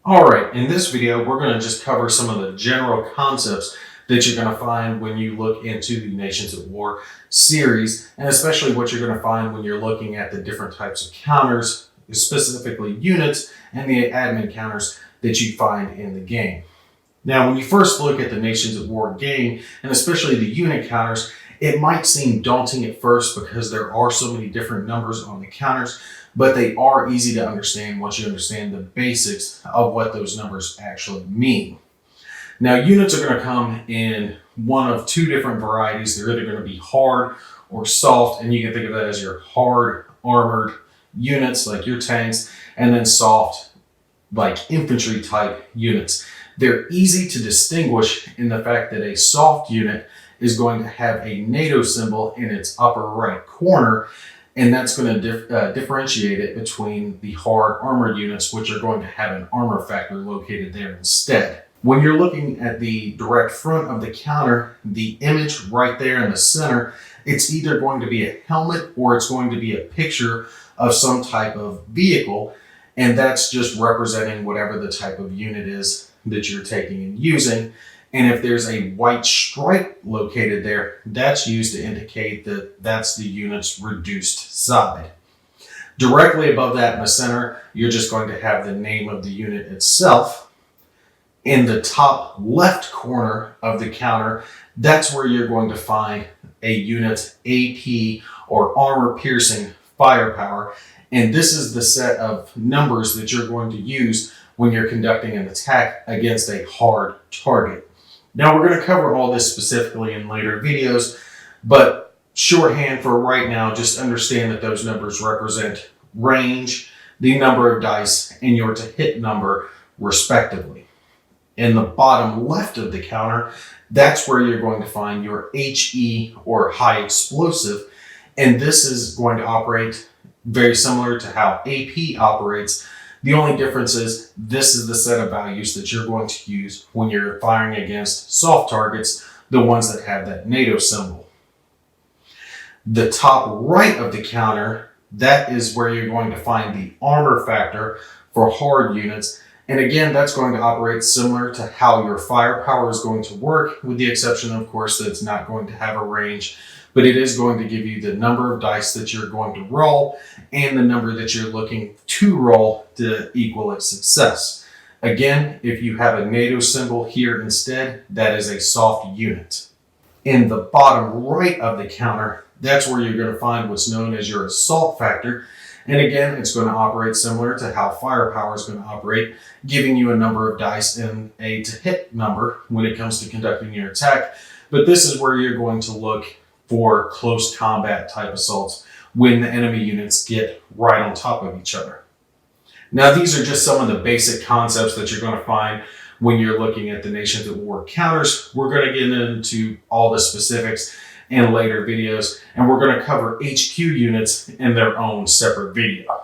All right, in this video, we're going to just cover some of the general concepts that you're going to find when you look into the Nations at War series, and especially what you're going to find when you're looking at the different types of counters, specifically units, and the admin counters that you find in the game. Now, when you first look at the Nations at War game, and especially the unit counters, it might seem daunting at first because there are so many different numbers on the counters, but they are easy to understand once you understand the basics of what those numbers actually mean. Now, units are going to come in one of two different varieties. They're either going to be hard or soft, and you can think of that as your hard armored units like your tanks, and then soft like infantry type units. They're easy to distinguish in the fact that a soft unit is going to have a NATO symbol in its upper right corner, and that's going to differentiate it between the hard armored units, which are going to have an armor factor located there instead. When you're looking at the direct front of the counter, the image right there in the center, it's either going to be a helmet or it's going to be a picture of some type of vehicle, and that's just representing whatever the type of unit is that you're taking and using. And if there's a white stripe located there, that's used to indicate that that's the unit's reduced side. Directly above that in the center, you're just going to have the name of the unit itself. In the top left corner of the counter, that's where you're going to find a unit's AP or armor piercing firepower. And this is the set of numbers that you're going to use when you're conducting an attack against a hard target. Now, we're going to cover all this specifically in later videos, but shorthand for right now, just understand that those numbers represent range, the number of dice, and your to hit number, respectively. In the bottom left of the counter, that's where you're going to find your HE or high explosive, and this is going to operate very similar to how AP operates. The only difference is this is the set of values that you're going to use when you're firing against soft targets, the ones that have that NATO symbol. The top right of the counter, that is where you're going to find the armor factor for hard units. And again, that's going to operate similar to how your firepower is going to work, with the exception, of course, that it's not going to have a range, but it is going to give you the number of dice that you're going to roll and the number that you're looking to roll to equal its success. Again, if you have a NATO symbol here instead, that is a soft unit. In the bottom right of the counter, that's where you're going to find what's known as your assault factor. And again, it's going to operate similar to how firepower is going to operate, giving you a number of dice and a to hit number when it comes to conducting your attack. But this is where you're going to look for close combat type assaults when the enemy units get right on top of each other. Now, these are just some of the basic concepts that you're going to find when you're looking at the Nations at War counters. We're going to get into all the specifics in later videos, and we're going to cover HQ units in their own separate video.